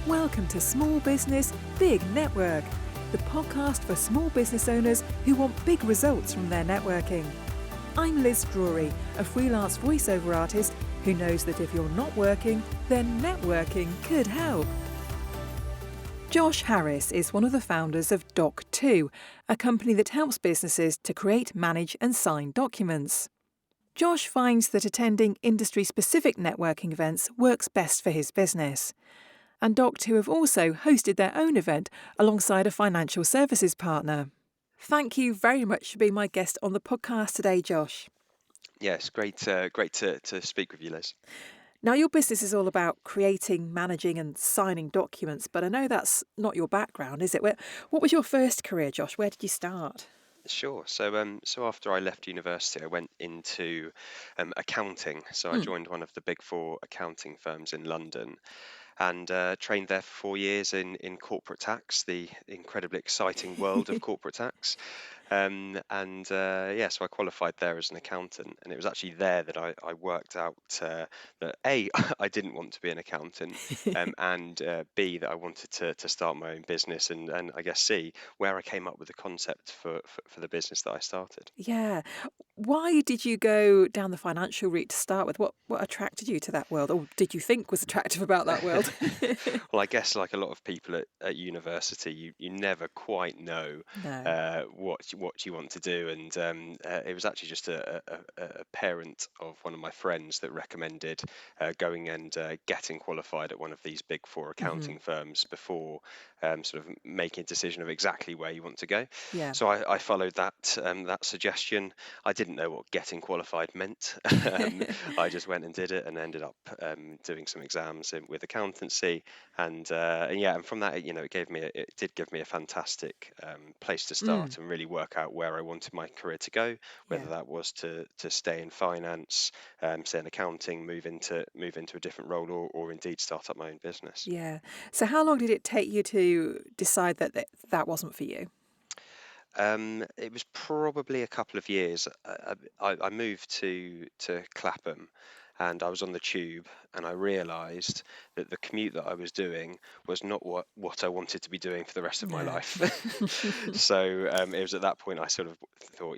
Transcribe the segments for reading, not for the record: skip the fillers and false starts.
Welcome to Small Business, Big Network, the podcast for small business owners who want big results from their networking. I'm Liz Drury, a freelance voiceover artist who knows that if you're not working, then networking could help. Josh Harris is one of the founders of Doc2, a company that helps businesses to create, manage and sign documents. Josh finds that attending industry-specific networking events works best for his business. And Doc2 have also hosted their own event alongside a financial services partner. Thank you very much for being my guest on the podcast today, Josh. Yes, great to speak with you, Liz. Now, your business is all about creating, managing and signing documents, but I know that's not your background, is it? What was your first career, Josh? Where did you start? Sure. So after I left university, I went into accounting. So I joined one of the big four accounting firms in London and trained there for 4 years in corporate tax, the incredibly exciting world of corporate tax. So I qualified there as an accountant, and it was actually there that I worked out that A, I didn't want to be an accountant, and B, that I wanted to start my own business, and I guess C, where I came up with the concept for the business that I started. Yeah. Why did you go down the financial route to start with? What attracted you to that world, or did you think was attractive about that world? Well, I guess like a lot of people at university, you never quite know No. what you want to do, and it was actually just a parent of one of my friends that recommended going and getting qualified at one of these big four Hmm. accounting firms before sort of making a decision of exactly where you want to go. Yeah. So I followed that suggestion. I didn't know what getting qualified meant. I just went and did it and ended up doing some exams with accountancy, and from that, it did give me a fantastic place to Mm. start and really work out where I wanted my career to go, whether Yeah. that was to stay in finance, stay in accounting, move into a different role, or indeed start up my own business. Yeah. So how long did it take you to decide that wasn't for you? It was probably a couple of years. I moved to Clapham, and I was on the tube, and I realised that the commute that I was doing was not what I wanted to be doing for the rest of my No. life. So it was at that point I sort of thought,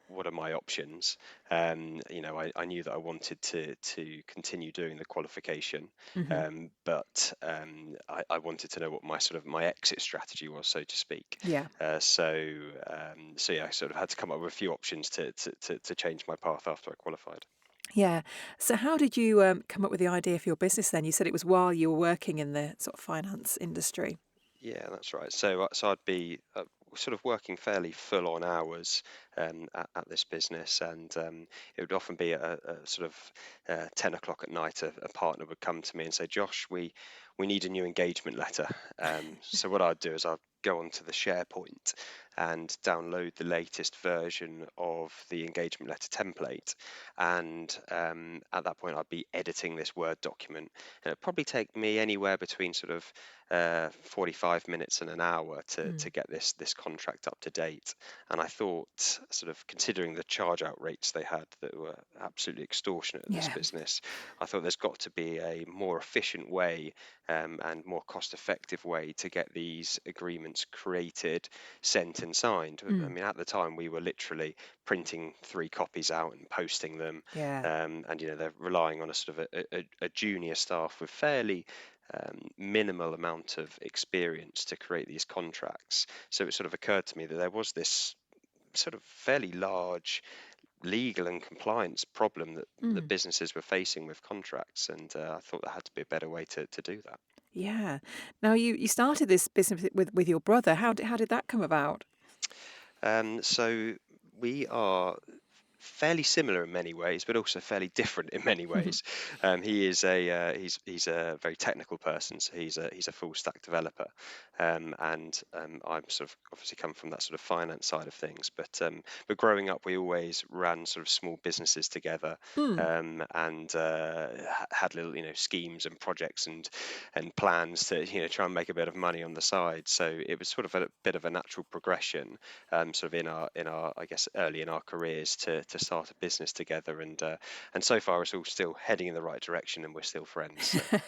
what are my options? I knew that I wanted to continue doing the qualification, Hmm. but I wanted to know what my exit strategy was, so to speak. Yeah. I sort of had to come up with a few options to change my path after I qualified. Yeah. So how did you come up with the idea for your business then? You said it was while you were working in the sort of finance industry. Yeah, that's right. So I'd be sort of working fairly full on hours at this business, and it would often be a sort of 10 o'clock at night. A partner would come to me and say, "Josh, we need a new engagement letter." So what I'd do is I'd go onto the SharePoint and download the latest version of the engagement letter template, and at that point I'd be editing this Word document. And it'd probably take me anywhere between sort of 45 minutes and an hour to Mm. get this contract up to date. And I thought, sort of considering the charge out rates they had that were absolutely extortionate at this Yeah. business, I thought there's got to be a more efficient way and more cost effective way to get these agreements created, sent and signed. I Mm. mean, at the time we were literally printing 3 copies out and posting them, Yeah. and they're relying on a sort of a junior staff with fairly minimal amount of experience to create these contracts. So it sort of occurred to me that there was this sort of fairly large legal and compliance problem that Mm. businesses were facing with contracts, and I thought there had to be a better way to do that. Yeah. Now you started this business with your brother. How did that come about? So we are fairly similar in many ways, but also fairly different in many ways. He's a very technical person, so he's a full stack developer, and I'm sort of obviously come from that sort of finance side of things. But growing up, we always ran sort of small businesses together, Mm. and had little schemes and projects and plans to try and make a bit of money on the side. So it was sort of a bit of a natural progression, sort of in our I guess early in our careers to to start a business together, and so far it's all still heading in the right direction, and we're still friends. So.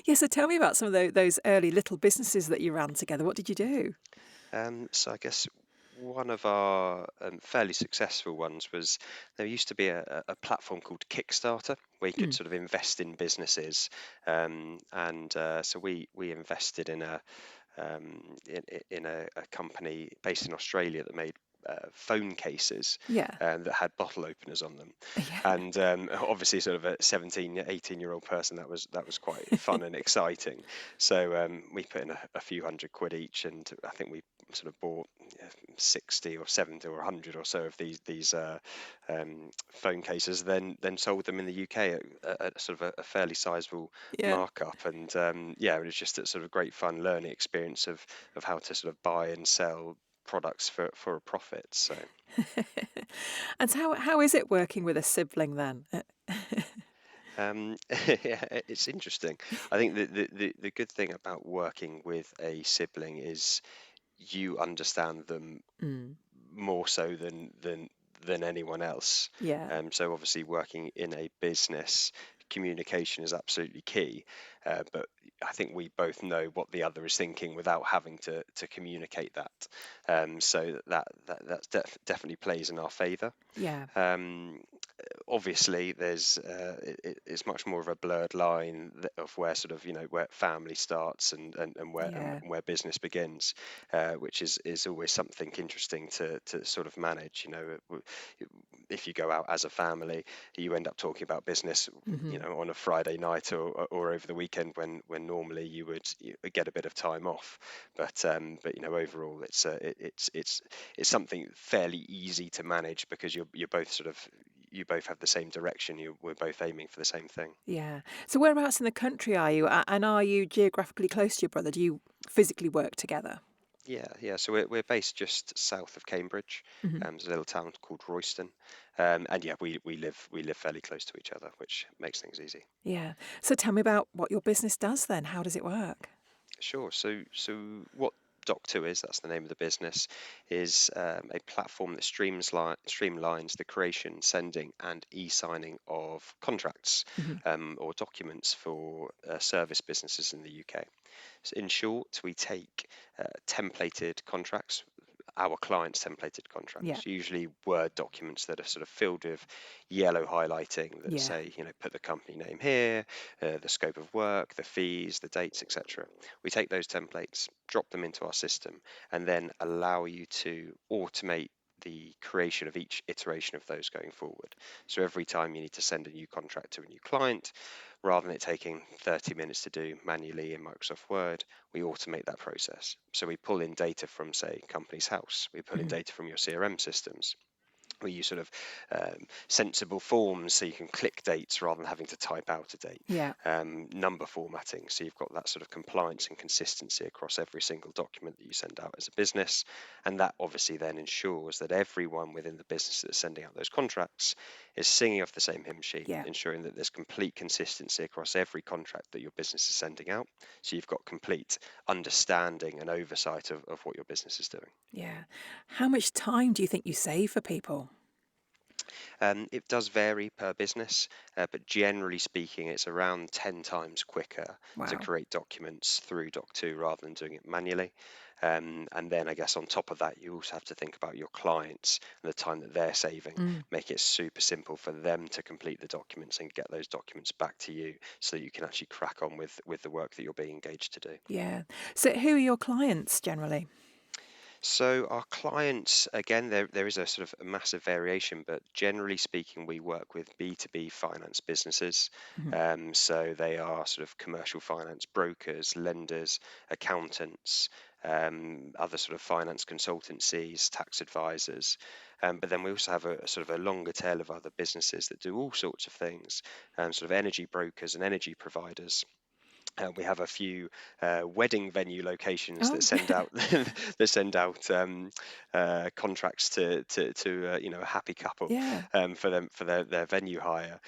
Yeah, so tell me about some of those early little businesses that you ran together. What did you do? So I guess one of our fairly successful ones was there used to be a platform called Kickstarter where you could Mm. sort of invest in businesses, and so we invested in a company based in Australia that made phone cases Yeah. that had bottle openers on them. Yeah. And obviously, sort of a 17, 18-year-old person, that was quite fun and exciting. So we put in a few £100 each, and I think we sort of bought 60 or 70 or 100 or so of these phone cases, then sold them in the UK at sort of a fairly sizable Yeah. markup. And yeah, it was just a sort of great fun learning experience of how to sort of buy and sell products for a profit. So And so how is it working with a sibling then? yeah, it's interesting. I think the good thing about working with a sibling is you understand them Mm. more so than anyone else. Yeah. So obviously, working in a business, communication is absolutely key. But I think we both know what the other is thinking without having to communicate that. So definitely plays in our favour. Yeah. Um, Obviously it's much more of a blurred line of where sort of where family starts and Yeah. where business begins, which is always something interesting to sort of manage. If you go out as a family, you end up talking about business, Hmm. on a Friday night or over the weekend when normally you would get a bit of time off. But overall it's something fairly easy to manage because you're both sort of you both have the same direction. We're both aiming for the same thing. Yeah. So whereabouts in the country are you? And are you geographically close to your brother? Do you physically work together? Yeah. So we're based just south of Cambridge. Hmm. There's a little town called Royston, and yeah, we live fairly close to each other, which makes things easy. Yeah. So tell me about what your business does then. How does it work? Sure. So what Doc2 is, that's the name of the business, is a platform that streamlines the creation, sending, and e-signing of contracts Hmm. or documents for service businesses in the UK. So in short, we take templated contracts, our clients' templated Yeah. contracts, usually Word documents that are sort of filled with yellow highlighting that Yeah. say, put the company name here, the scope of work, the fees, the dates, etc. We take those templates, drop them into our system, and then allow you to automate the creation of each iteration of those going forward. So every time you need to send a new contract to a new client, rather than it taking 30 minutes to do manually in Microsoft Word, we automate that process. So we pull in data from, say, Company's House, we pull in Hmm. data from your CRM systems. We use sort of sensible forms so you can click dates rather than having to type out a date. Yeah. Number formatting, so you've got that sort of compliance and consistency across every single document that you send out as a business. And that obviously then ensures that everyone within the business that's sending out those contracts is singing off the same hymn sheet, Yeah. ensuring that there's complete consistency across every contract that your business is sending out. So you've got complete understanding and oversight of what your business is doing. Yeah. How much time do you think you save for people? It does vary per business, but generally speaking, it's around 10 times quicker to Wow. create documents through Doc2 rather than doing it manually. And then I guess on top of that, you also have to think about your clients and the time that they're saving. Mm. Make it super simple for them to complete the documents and get those documents back to you so that you can actually crack on with the work that you're being engaged to do. Yeah. So who are your clients generally? So our clients, again, there is a sort of a massive variation, but generally speaking, we work with B2B finance businesses. Mhm. So they are sort of commercial finance brokers, lenders, accountants, other sort of finance consultancies, tax advisors. But then we also have a sort of a longer tail of other businesses that do all sorts of things, sort of energy brokers and energy providers. We have a few wedding venue locations that Oh, send out that send out contracts to a happy couple yeah. for their venue hire.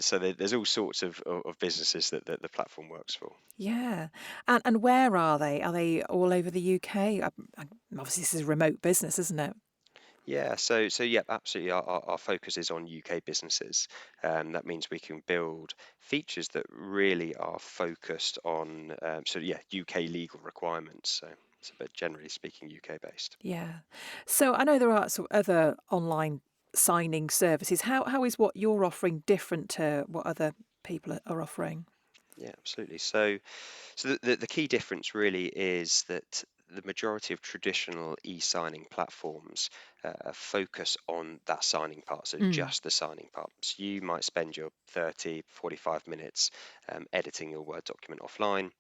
So there's all sorts of businesses that the platform works for. Yeah. And where are they? Are they all over the UK? Obviously, this is a remote business, isn't it? Yeah, so yeah, absolutely. Our focus is on UK businesses. That means we can build features that really are focused on so yeah, UK legal requirements. But generally speaking, UK based. Yeah. So I know there are sort of other online signing services. How is what you're offering different to what other people are offering? Yeah, absolutely. So the key difference really is that the majority of traditional e-signing platforms focus on that signing part, so Mm. just the signing part. So you might spend your 30, 45 minutes editing your Word document offline.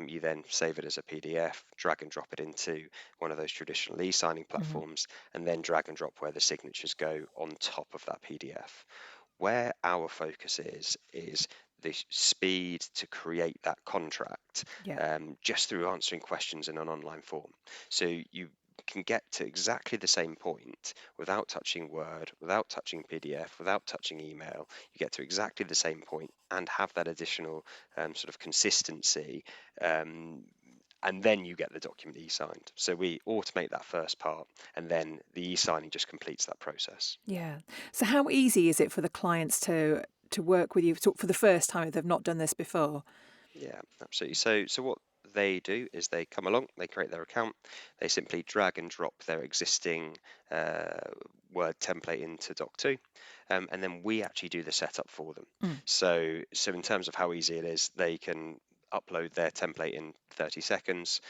You then save it as a PDF, drag and drop it into one of those traditional e-signing Mhm. platforms, and then drag and drop where the signatures go on top of that PDF. Where our focus is the speed to create that contract Yeah. just through answering questions in an online form. So you can get to exactly the same point without touching Word, without touching PDF, without touching email. You get to exactly the same point and have that additional sort of consistency. Um, and then you get the document e-signed. So we automate that first part, and then the e-signing just completes that process. Yeah. So how easy is it for the clients to work with you for the first time if they've not done this before? Yeah, absolutely. So what they do is they come along, they create their account, they simply drag and drop their existing uh, Word template into Doc2, and then we actually do the setup for them. Mm. So in terms of how easy it is, they can upload their template in 30 seconds.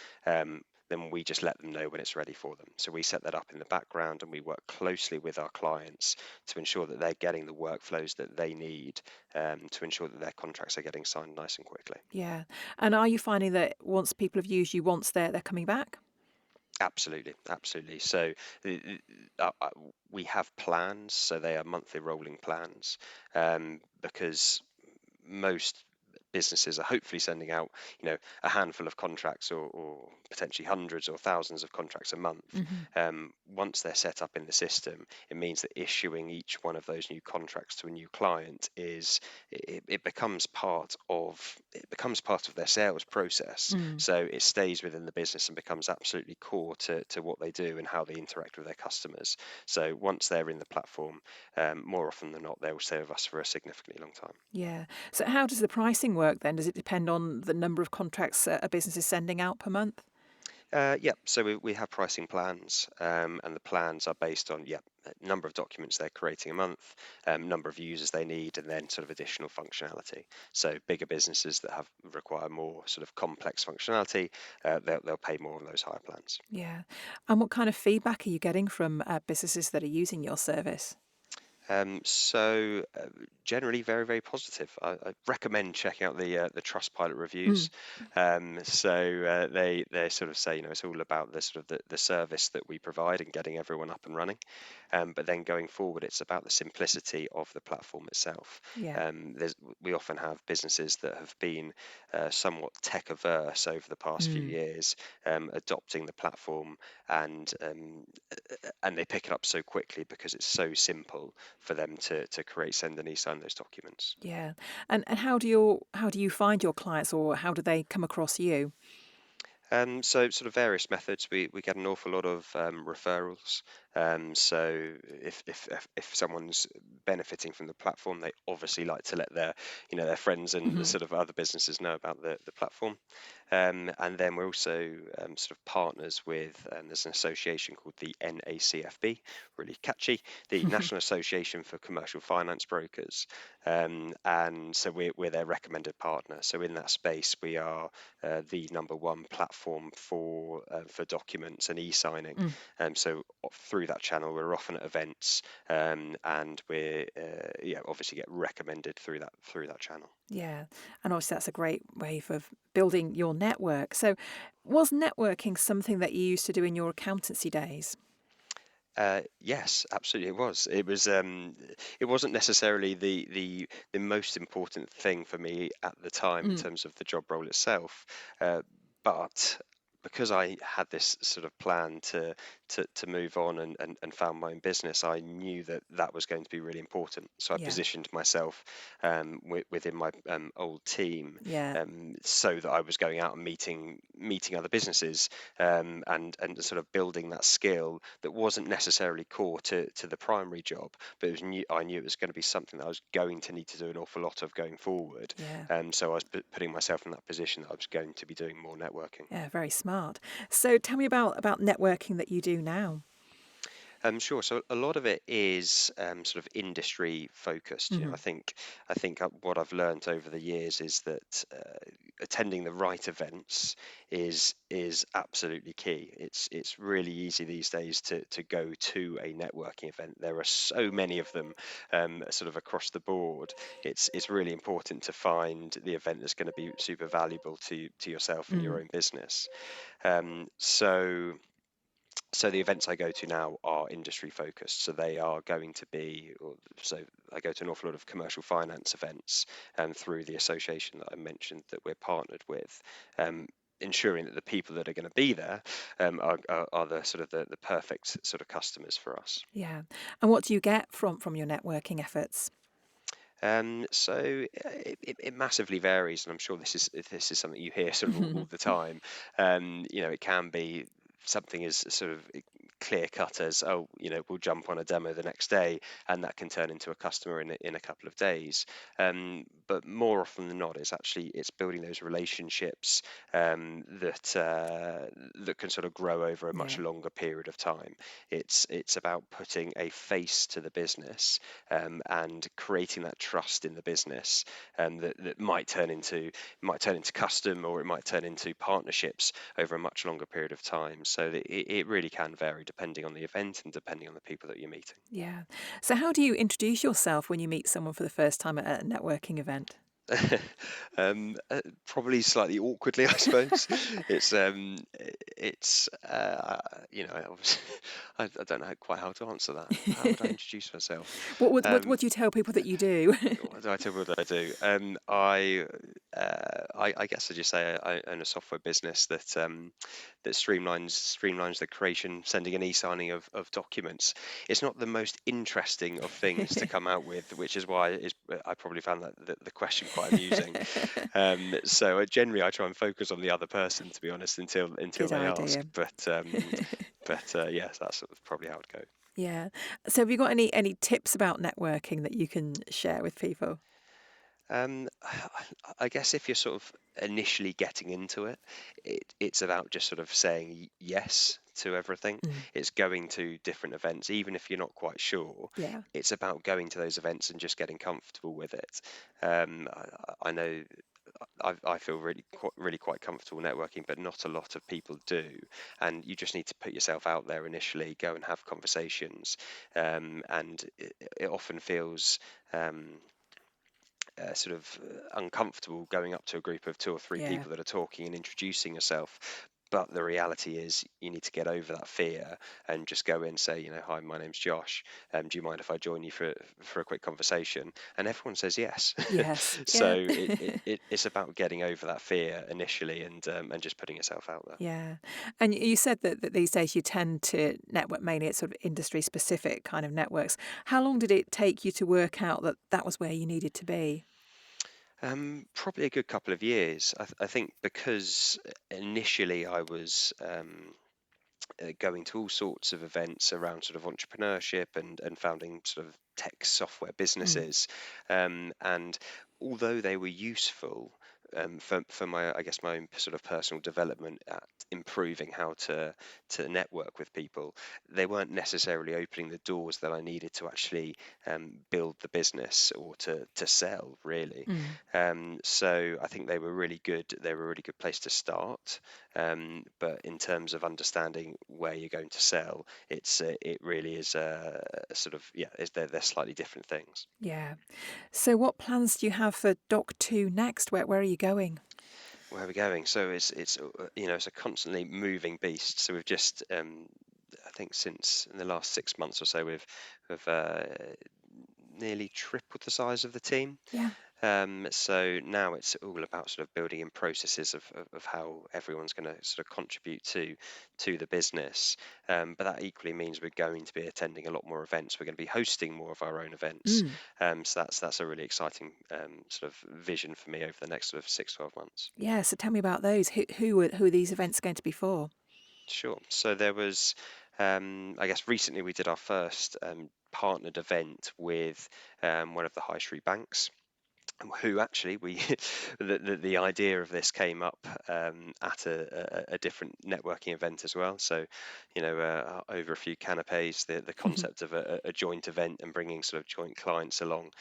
Then we just let them know when it's ready for them. So we set that up in the background and we work closely with our clients to ensure that they're getting the workflows that they need to ensure that their contracts are getting signed nice and quickly. Yeah. And are you finding that once people have used you once, they're coming back? Absolutely, absolutely. So we have plans, so they are monthly rolling plans, because most businesses are hopefully sending out, a handful of contracts or potentially hundreds or thousands of contracts a month. Hmm. Once they're set up in the system, it means that issuing each one of those new contracts to a new client it becomes part of their sales process. Mm. So it stays within the business and becomes absolutely core to what they do and how they interact with their customers. So once they're in the platform, more often than not, they will stay with us for a significantly long time. Yeah. So how does the pricing work then? Does it depend on the number of contracts a business is sending out per month? Yeah, so we have pricing plans, and the plans are based on number of documents they're creating a month, number of users they need, and then sort of additional functionality. So bigger businesses that require more sort of complex functionality, they'll pay more on those higher plans. Yeah. And what kind of feedback are you getting from businesses that are using your service? So generally very, very positive. I recommend checking out the Trustpilot Mm. reviews. They sort of say, it's all about the sort of the service that we provide and getting everyone up and running. But then going forward, it's about the simplicity of the platform itself. Yeah. We often have businesses that have been somewhat tech averse over the past few Mm. years, adopting the platform, and they pick it up so quickly because it's so simple for them to create, send, and e-sign those documents. Yeah. And how do you find your clients, or how do they come across you? So sort of various methods. We get an awful lot of referrals. So if someone's benefiting from the platform, they obviously like to let their friends and the Hmm. sort of other businesses know about the platform. And then we're also sort of partners with, there's an association called the NACFB, really catchy, the National Association for Commercial Finance Brokers. And so we're their recommended partner. So in that space, we are the number one platform for documents and e-signing. Mm. So through that channel, we're often at events, and we're obviously get recommended through that channel. Yeah. And obviously, that's a great way of building your network. So, was networking something that you used to do in your accountancy days? Yes, absolutely, it was. It wasn't necessarily the most important thing for me at the time in Mm. terms of the job role itself, uh, but because I had this sort of plan to move on and found my own business, I knew that that was going to be really important. So I Yeah. positioned myself within my old team, Yeah. so that I was going out and meeting other businesses, and sort of building that skill that wasn't necessarily core to the primary job, but I knew it was going to be something that I was going to need to do an awful lot of going forward. Yeah. So I was putting myself in that position that I was going to be doing more networking. Yeah. Very smart. So tell me about networking that you do now. Sure. So a lot of it is sort of industry focused. Hmm. I think what I've learned over the years is that attending the right events is absolutely key. It's really easy these days to go to a networking event. There are so many of them, sort of across the board. It's really important to find the event that's going to be super valuable to yourself and your Mm. own business. Um, so so the events I go to now are industry focused. So they are going to be, so I go to an awful lot of commercial finance events through the association that I mentioned that we're partnered with. Ensuring that the people that are going to be there are the sort of the perfect sort of customers for us. Yeah. And what do you get from your networking efforts? It massively varies, and I'm sure this is something you hear sort of all the time. It can be something as sort of clear cut as, oh, we'll jump on a demo the next day, and that can turn into a customer in a couple of days. But more often than not, it's building those relationships that can sort of grow over a much Yeah. longer period of time. It's about putting a face to the business, and creating that trust in the business, that might turn into custom, or it might turn into partnerships over a much longer period of time. So it really can vary depending on the event and depending on the people that you're meeting. Yeah. So how do you introduce yourself when you meet someone for the first time at a networking event? Probably slightly awkwardly, I suppose. It's it's obviously, I don't know quite how to answer that. How would I introduce myself? What Um, do you tell people that you do? what do I tell people that I do? I guess I just say I own a software business that streamlines the creation, sending, and e-signing of documents. It's not the most interesting of things to come out with, which is why I probably found the question quite amusing. So generally, I try and focus on the other person, to be honest, until Good they ask. idea. But yes, that's sort of probably how it goes. Yeah. So have you got any tips about networking that you can share with people? Um, I guess if you're sort of initially getting into it, it's about just sort of saying yes to everything. Mm. It's going to different events, even if you're not quite sure. Yeah. It's about going to those events and just getting comfortable with it. I know I feel really quite comfortable networking, but not a lot of people do. And you just need to put yourself out there initially, go and have conversations, and it often feels. Sort of uncomfortable going up to a group of two or three Yeah. people that are talking and introducing yourself. But the reality is, you need to get over that fear and just go in and say, hi, my name's Josh. Do you mind if I join you for a quick conversation? And everyone says yes. Yes. So Yeah. it's about getting over that fear initially, and just putting yourself out there. Yeah. And you said that these days you tend to network mainly at sort of industry specific kind of networks. How long did it take you to work out that that was where you needed to be? Probably a good couple of years. I think because initially I was going to all sorts of events around sort of entrepreneurship and founding sort of tech software Mm. businesses. And although they were useful for my, I guess, my own sort of personal development at improving how to network with people, they weren't necessarily opening the doors that I needed to actually build the business or to sell, really. Mm. So I think they were really good. They were a really good place to start. But in terms of understanding where you're going to sell, it really is sort of, yeah, they're slightly different things. Yeah. So what plans do you have for Doc 2 next? Where are you going? Where are we going? So it's a constantly moving beast. So we've just I think since in the last 6 months or so we've nearly tripled the size of the team. Yeah. So now it's all about sort of building in processes of how everyone's going to sort of contribute to the business. But that equally means we're going to be attending a lot more events. We're going to be hosting more of our own events. Mm. So that's a really exciting sort of vision for me over the next sort of 6-12 months. Yeah. So tell me about those. Who are these events going to be for? Sure. So there was, I guess recently we did our first partnered event with one of the high street banks, who actually we the idea of this came up at a different networking event as well. So over a few canapes, the concept of a joint event and bringing sort of joint clients along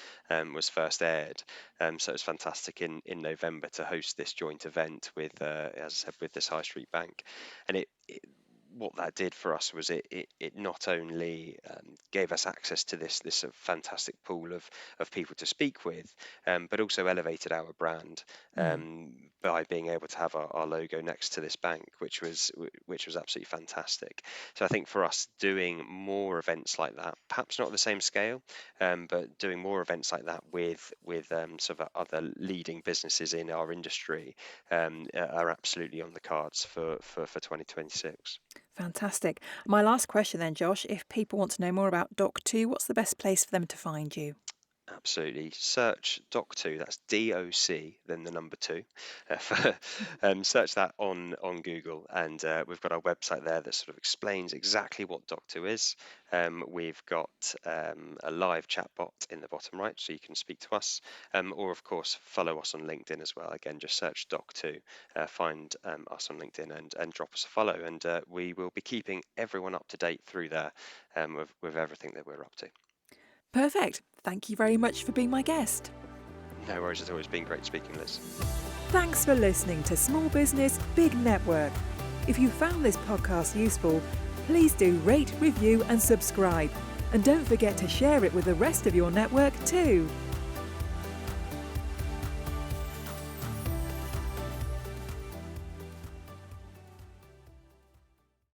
was first aired. So it was fantastic in November to host this joint event with, as I said, with this high street bank. And what that did for us was it not only gave us access to this sort of fantastic pool of people to speak with, but also elevated our brand Mm. by being able to have our logo next to this bank, which was absolutely fantastic. So I think for us, doing more events like that, perhaps not at the same scale, but doing more events like that with sort of other leading businesses in our industry are absolutely on the cards for 2026. Fantastic. My last question then, Josh. If people want to know more about Doc2, what's the best place for them to find you? Absolutely. Search Doc2, that's DOC, then the number two. Search that on Google, and we've got our website there that sort of explains exactly what Doc2 is. We've got a live chat bot in the bottom right, so you can speak to us, or of course, follow us on LinkedIn as well. Again, just search Doc2, find us on LinkedIn and drop us a follow, and we will be keeping everyone up to date through there with everything that we're up to. Perfect. Thank you very much for being my guest. No worries at all. It's been great speaking, Liz. Thanks for listening to Small Business, Big Network. If you found this podcast useful, please do rate, review and subscribe. And don't forget to share it with the rest of your network too.